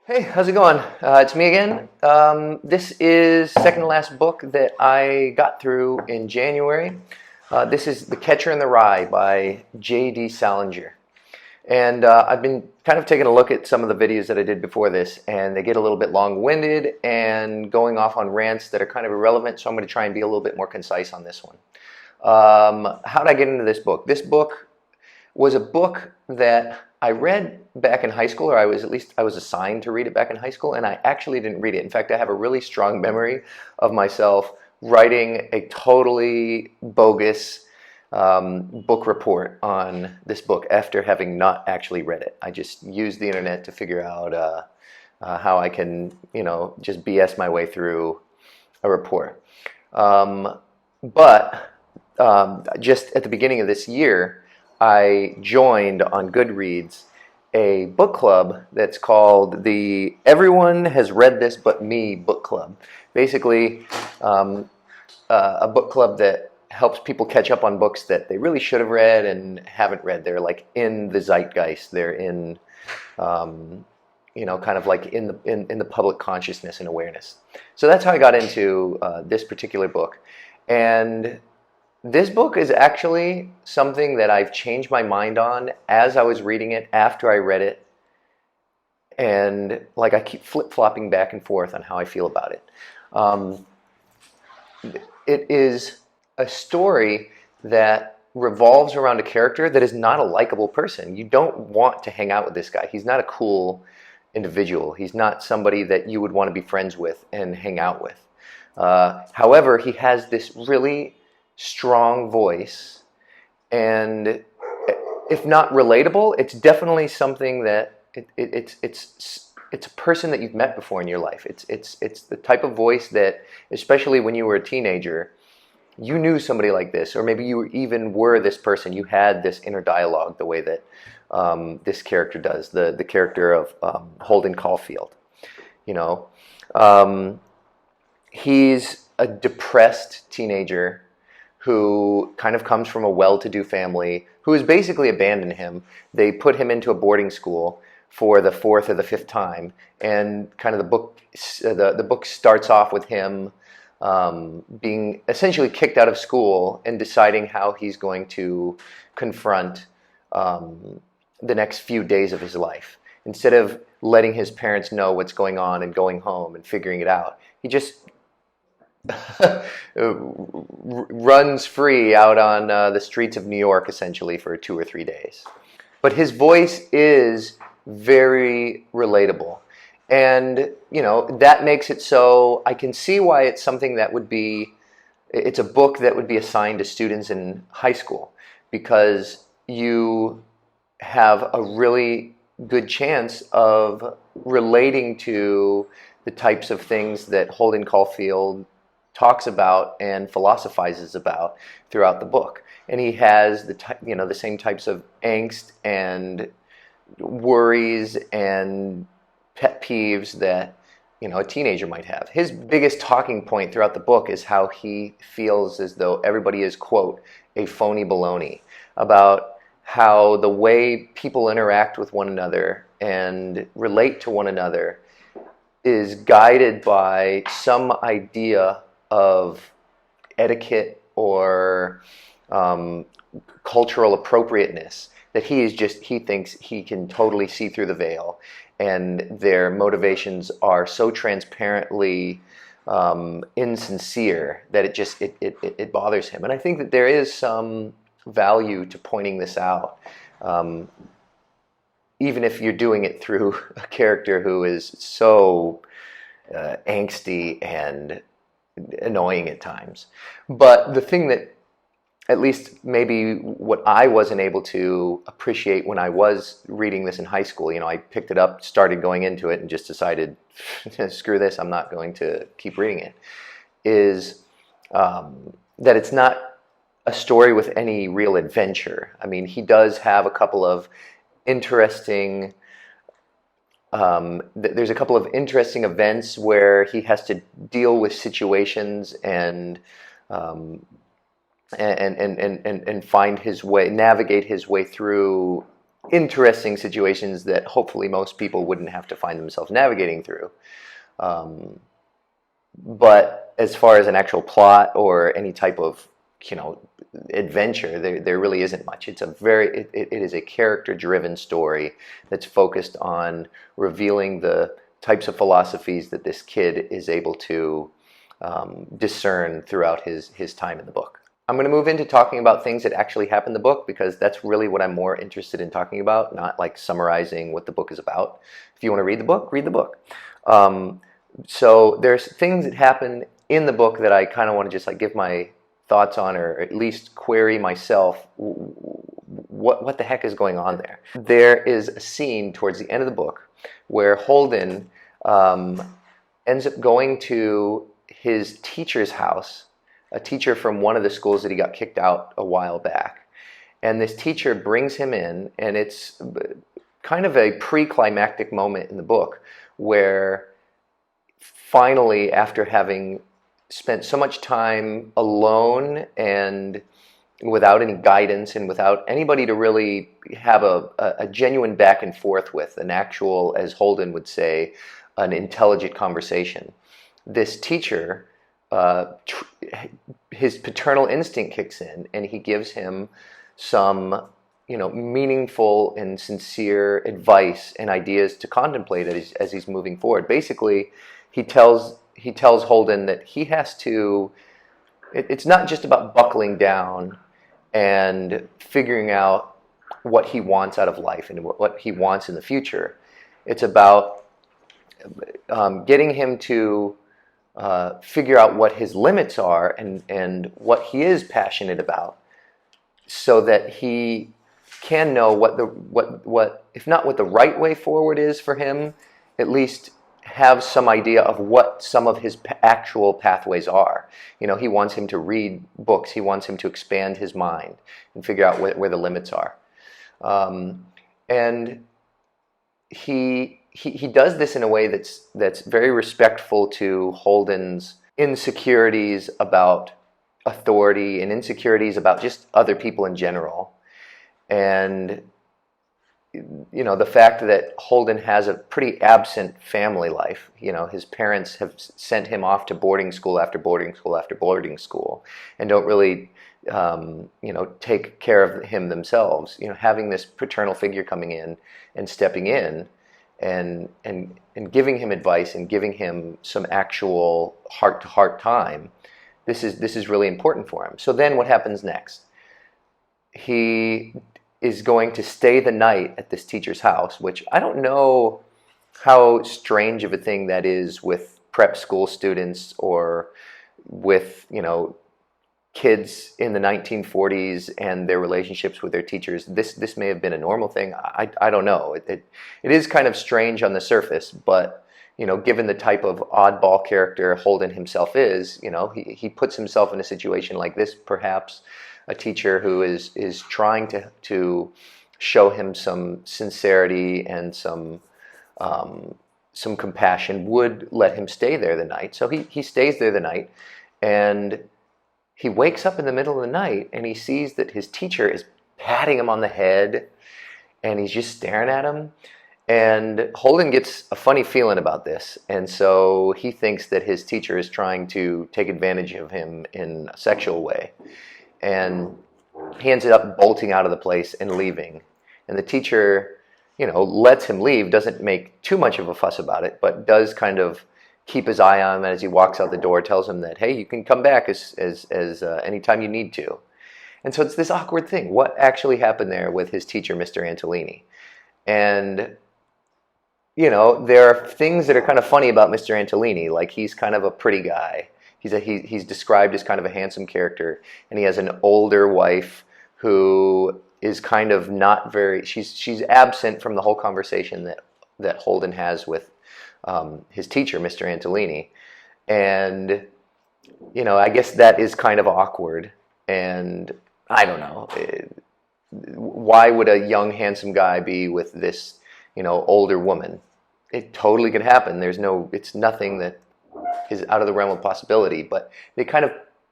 Hey, how's it going? It's me again. This is second to last book that I got through in January. This is The Catcher in the Rye by J.D. Salinger. And I've been kind of taking a look at some of the videos that I did before this, and they get a little bit long-winded and going off on rants that are kind of irrelevant, so I'm going to try and be a little bit more concise on this one. How did I get into this book? This book was a book that I read back in high school, or I was assigned to read it back in high school, and I actually didn't read it. In fact, I have a really strong memory of myself writing a totally bogus book report on this book after having not actually read it. I just used the internet to figure out how I can, just BS my way through a report. But just at the beginning of this year, I joined on Goodreads a book club that's called the Everyone Has Read This But Me book club. Basically, a book club that helps people catch up on books that they really should have read and haven't read. They're like in the zeitgeist. They're in, kind of like in the public consciousness and awareness. So that's how I got into this particular book. And this book is actually something that I've changed my mind on as I was reading it, after I read it, and like I keep flip-flopping back and forth on how I feel about it. It is a story that revolves around a character that is not a likable person. You don't want to hang out with this guy. He's not a cool individual. He's not somebody that you would want to be friends with and hang out with. However, he has this really strong voice, and if not relatable, it's definitely something that it's a person that you've met before in your life. It's the type of voice that, especially when you were a teenager, you knew somebody like this, or maybe you even were this person. You had this inner dialogue the way that this character does, the character of Holden Caulfield. He's a depressed teenager who kind of comes from a well-to-do family, who has basically abandoned him. They put him into a boarding school for the fourth or the fifth time, and kind of the book starts off with him being essentially kicked out of school and deciding how he's going to confront the next few days of his life. Instead of letting his parents know what's going on and going home and figuring it out, he just runs free out on the streets of New York, essentially, for 2 or 3 days. But his voice is very relatable. And, that makes it so I can see why it's something that it's a book that would be assigned to students in high school, because you have a really good chance of relating to the types of things that Holden Caulfield talks about and philosophizes about throughout the book. And he has the same types of angst and worries and pet peeves that a teenager might have. His biggest talking point throughout the book is how he feels as though everybody is, quote, a phony baloney, about how the way people interact with one another and relate to one another is guided by some idea of etiquette or cultural appropriateness that he thinks he can totally see through the veil, and their motivations are so transparently insincere that it bothers him. And I think that there is some value to pointing this out, even if you're doing it through a character who is so angsty and annoying at times. But the thing that, at least maybe what I wasn't able to appreciate when I was reading this in high school, I picked it up, started going into it, and just decided, screw this, I'm not going to keep reading it, is that it's not a story with any real adventure. I mean, he does have a couple of interesting there's a couple of interesting events where he has to deal with situations and find his way, navigate his way through interesting situations that hopefully most people wouldn't have to find themselves navigating through. Um, but as far as an actual plot or any type of, you know, adventure, there really isn't much. It's a it is a character-driven story that's focused on revealing the types of philosophies that this kid is able to discern throughout his time in the book. I'm going to move into talking about things that actually happen in the book, because that's really what I'm more interested in talking about, not like summarizing what the book is about. If you want to read the book, read the book. So there's things that happen in the book that I kind of want to just like give my thoughts on, or at least query myself what the heck is going on there. There is a scene towards the end of the book where Holden ends up going to his teacher's house, a teacher from one of the schools that he got kicked out a while back. And this teacher brings him in, and it's kind of a pre-climactic moment in the book where finally, after having spent so much time alone and without any guidance and without anybody to really have a genuine back and forth with, an actual, as Holden would say, an intelligent conversation, this teacher, his paternal instinct kicks in, and he gives him some, you know, meaningful and sincere advice and ideas to contemplate as he's moving forward. Basically, he tells Holden that he has to, it's not just about buckling down and figuring out what he wants out of life and what he wants in the future. It's about getting him to figure out what his limits are and what he is passionate about, so that he can know what if not what the right way forward is for him, at least have some idea of what some of his actual pathways are. You know, he wants him to read books. He wants him to expand his mind and figure out where the limits are. And he does this in a way that's very respectful to Holden's insecurities about authority and insecurities about just other people in general. And you know, the fact that Holden has a pretty absent family life. You know, his parents have sent him off to boarding school after boarding school after boarding school, and don't really, you know, take care of him themselves. You know, having this paternal figure coming in and stepping in, and giving him advice and giving him some actual heart-to-heart time. This is really important for him. So then, what happens next? He is going to stay the night at this teacher's house, which I don't know how strange of a thing that is with prep school students or with, you know, kids in the 1940s and their relationships with their teachers. This may have been a normal thing. I don't know. It is kind of strange on the surface, but, you know, given the type of oddball character Holden himself is, you know, he puts himself in a situation like this. Perhaps a teacher who is trying to show him some sincerity and some compassion would let him stay there the night. So he stays there the night, and he wakes up in the middle of the night and he sees that his teacher is patting him on the head, and he's just staring at him. And Holden gets a funny feeling about this, and so he thinks that his teacher is trying to take advantage of him in a sexual way. And he ends up bolting out of the place and leaving. And the teacher, you know, lets him leave, doesn't make too much of a fuss about it, but does kind of keep his eye on him as he walks out the door, tells him that, hey, you can come back as anytime you need to. And so it's this awkward thing. What actually happened there with his teacher, Mr. Antolini? And, you know, there are things that are kind of funny about Mr. Antolini, like he's kind of a pretty guy. He's described as kind of a handsome character, and he has an older wife who is kind of not very. She's absent from the whole conversation that Holden has with his teacher, Mr. Antolini, and you know, I guess that is kind of awkward. And I don't know, why would a young handsome guy be with this, you know, older woman? It totally could happen. It's nothing that is out of the realm of possibility, but they kind of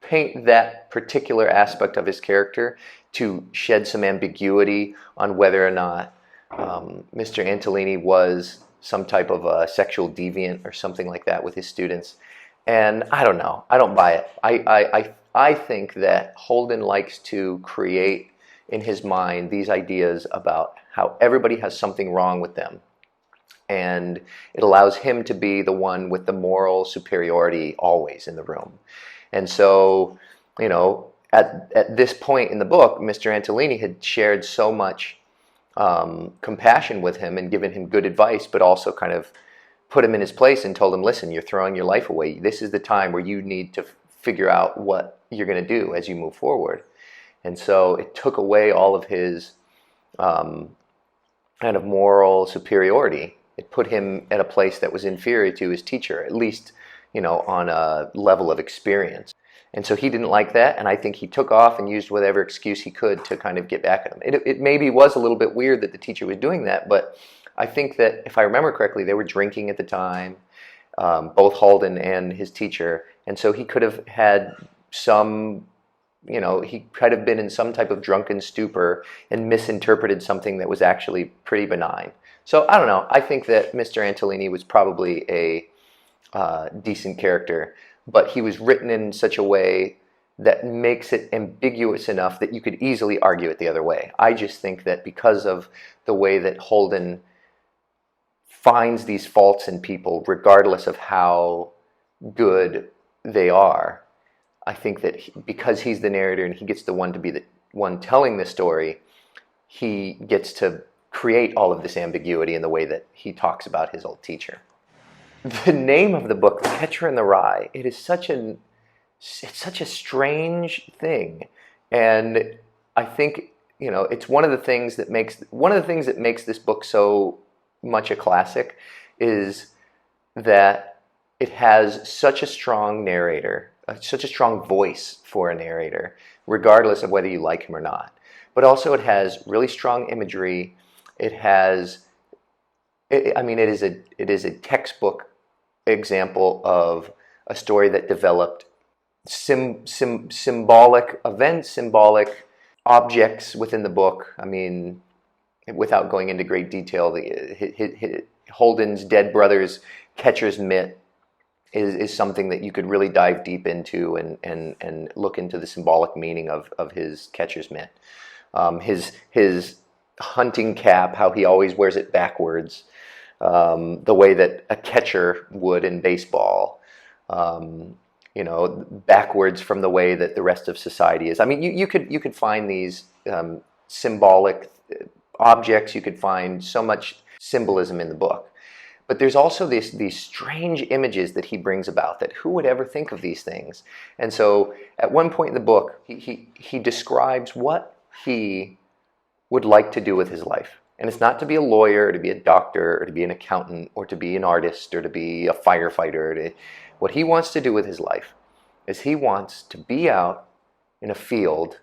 paint that particular aspect of his character to shed some ambiguity on whether or not Mr. Antolini was some type of a sexual deviant or something like that with his students. And I don't know. I don't buy it. I think that Holden likes to create in his mind these ideas about how everybody has something wrong with them. And it allows him to be the one with the moral superiority always in the room. And so, you know, at this point in the book, Mr. Antolini had shared so much compassion with him and given him good advice, but also kind of put him in his place and told him, listen, you're throwing your life away. This is the time where you need to figure out what you're going to do as you move forward. And so it took away all of his kind of moral superiority. It put him at a place that was inferior to his teacher, at least, you know, on a level of experience. And so he didn't like that, and I think he took off and used whatever excuse he could to kind of get back at him. It maybe was a little bit weird that the teacher was doing that, but I think that, if I remember correctly, they were drinking at the time, both Holden and his teacher, and so he could have had some, you know, he could have been in some type of drunken stupor and misinterpreted something that was actually pretty benign. So I don't know. I think that Mr. Antolini was probably a decent character, but he was written in such a way that makes it ambiguous enough that you could easily argue it the other way. I just think that because of the way that Holden finds these faults in people, regardless of how good they are, I think that because he's the narrator and he gets the one to be the one telling the story, he gets to create all of this ambiguity in the way that he talks about his old teacher. The name of the book, The Catcher in the Rye, it's such a strange thing, and I think, you know, it's one of the things that makes this book so much a classic is that it has such a strong narrator, such a strong voice for a narrator, regardless of whether you like him or not. But also it has really strong imagery. It has, I mean, it is a textbook example of a story that developed symbolic events, symbolic objects within the book. I mean, without going into great detail, Holden's dead brother's catcher's mitt is something that you could really dive deep into and look into the symbolic meaning of his catcher's mitt. His hunting cap, how he always wears it backwards, the way that a catcher would in baseball, you know, backwards from the way that the rest of society is. I mean, you could find these symbolic objects. You could find so much symbolism in the book. But there's also these strange images that he brings about, that who would ever think of these things? And so at one point in the book, he describes what he would like to do with his life. And it's not to be a lawyer, or to be a doctor, or to be an accountant, or to be an artist, or to be a firefighter. What he wants to do with his life is he wants to be out in a field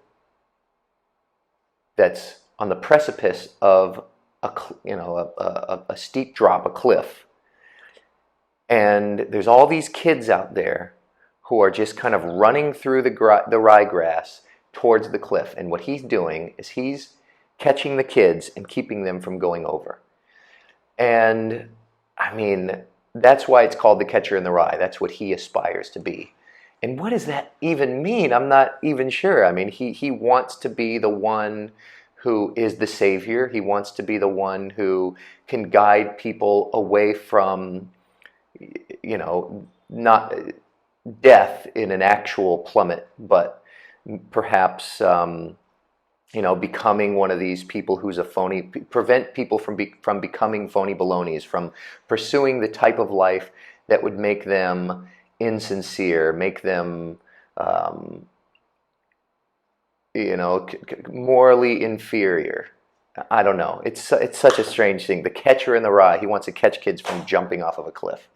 that's on the precipice of a steep drop, a cliff. And there's all these kids out there who are just kind of running through the ryegrass towards the cliff. And what he's doing is he's catching the kids and keeping them from going over. And I mean, that's why it's called The Catcher in the Rye. That's what he aspires to be. And what does that even mean? I'm not even sure. I mean, he wants to be the one who is the savior. He wants to be the one who can guide people away from, you know, not death in an actual plummet, but perhaps you know, becoming one of these people who's a phony, prevent people from becoming phony balonies, from pursuing the type of life that would make them insincere, make them, you know, morally inferior. I don't know. It's such a strange thing. The Catcher in the Rye. He wants to catch kids from jumping off of a cliff.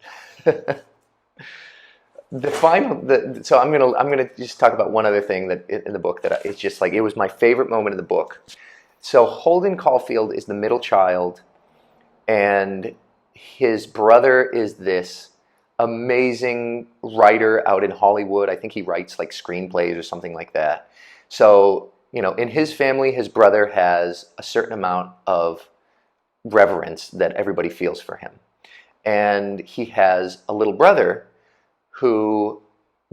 So I'm gonna just talk about one other thing that in the book that it's just like, it was my favorite moment in the book. So Holden Caulfield is the middle child, and his brother is this amazing writer out in Hollywood. I think he writes like screenplays or something like that. So, you know, in his family, his brother has a certain amount of reverence that everybody feels for him. And he has a little brother who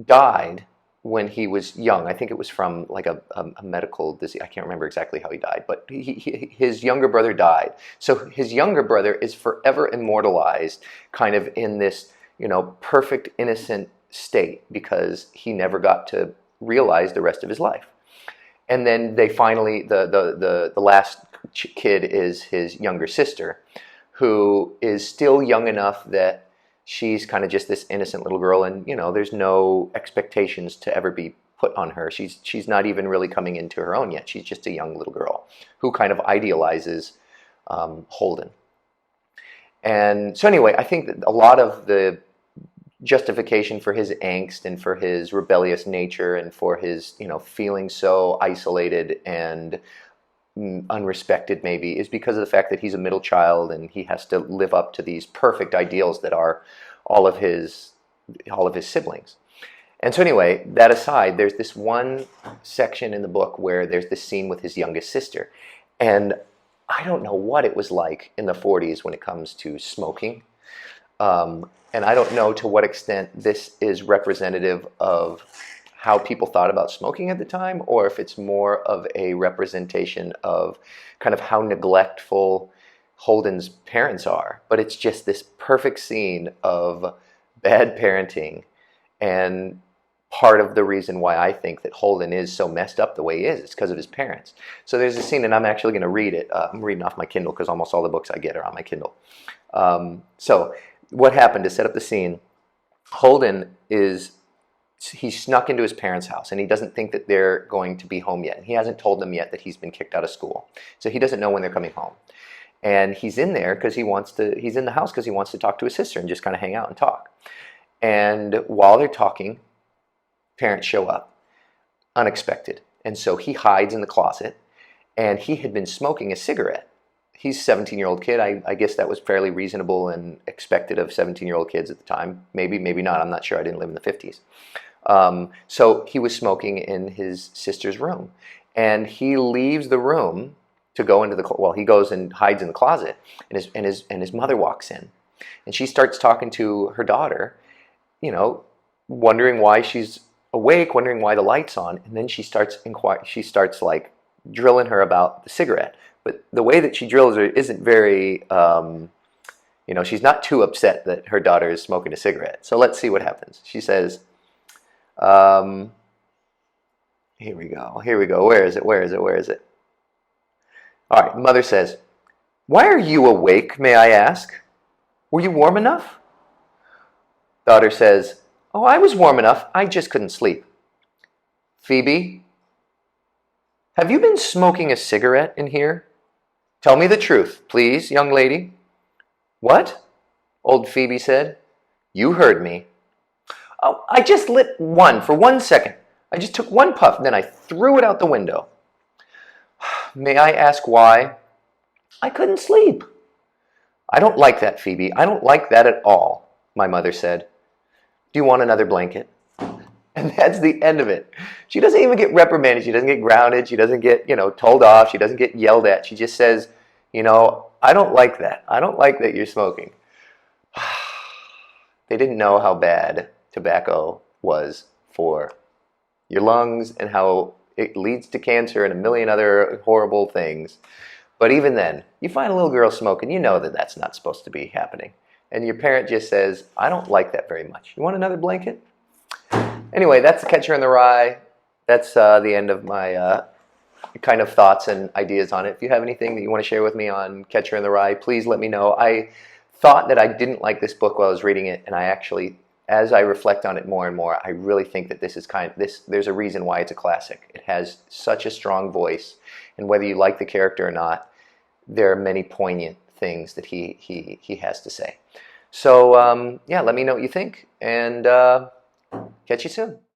died when he was young. I think it was from like a medical disease. I can't remember exactly how he died, but his younger brother died. So his younger brother is forever immortalized kind of in this, perfect, innocent state because he never got to realize the rest of his life. And then they finally, the last kid is his younger sister, who is still young enough that she's kind of just this innocent little girl, and there's no expectations to ever be put on her. She's not even really coming into her own yet. She's just a young little girl who kind of idealizes Holden. And so anyway, I think that a lot of the justification for his angst and for his rebellious nature and for his feeling so isolated and unrespected maybe is because of the fact that he's a middle child and he has to live up to these perfect ideals that are all of his siblings. And so anyway, that aside, there's this one section in the book where there's this scene with his youngest sister, and I don't know what it was like in the 40s when it comes to smoking. And I don't know to what extent this is representative of how people thought about smoking at the time, or if it's more of a representation of kind of how neglectful Holden's parents are. But it's just this perfect scene of bad parenting, and part of the reason why I think that Holden is so messed up the way he is because of his parents. So there's a scene, and I'm actually going to read it. I'm reading off my Kindle because almost all the books I get are on my Kindle. So what happened to set up the scene, Holden he snuck into his parents' house, and he doesn't think that they're going to be home yet. And he hasn't told them yet that he's been kicked out of school. So he doesn't know when they're coming home. And he's in there because he's in the house because he wants to talk to his sister and just kind of hang out and talk. And while they're talking, parents show up, unexpected. And so he hides in the closet, and he had been smoking a cigarette. He's a 17-year-old kid. I guess that was fairly reasonable and expected of 17-year-old kids at the time. Maybe, maybe not. I'm not sure. I didn't live in the 50s. So he was smoking in his sister's room. And he leaves the room to go into he goes and hides in the closet. And his mother walks in. And she starts talking to her daughter, wondering why she's awake, wondering why the light's on. And then she starts like drilling her about the cigarette. But the way that she drills her isn't very, she's not too upset that her daughter is smoking a cigarette. So let's see what happens. She says, here we go. Where is it? All right, mother says, "Why are you awake, may I ask? Were you warm enough?" Daughter says, "Oh, I was warm enough. I just couldn't sleep." "Phoebe, have you been smoking a cigarette in here? Tell me the truth, please, young lady." "What?" old Phoebe said. "You heard me." "Oh, I just lit one for 1 second. I just took one puff, and then I threw it out the window." "May I ask why?" "I couldn't sleep." "I don't like that, Phoebe. I don't like that at all," my mother said. "Do you want another blanket?" And that's the end of it. She doesn't even get reprimanded. She doesn't get grounded. She doesn't get, told off. She doesn't get yelled at. She just says, "I don't like that. I don't like that you're smoking." They didn't know how bad tobacco was for your lungs and how it leads to cancer and a million other horrible things. But even then, you find a little girl smoking, you know that that's not supposed to be happening. And your parent just says, "I don't like that very much. You want another blanket?" Anyway, that's Catcher in the Rye. That's the end of my kind of thoughts and ideas on it. If you have anything that you want to share with me on Catcher in the Rye, please let me know. I thought that I didn't like this book while I was reading it, and I actually, as I reflect on it more and more, I really think that this is there's a reason why it's a classic. It has such a strong voice, and whether you like the character or not, there are many poignant things that he has to say. So yeah, let me know what you think, and catch you soon.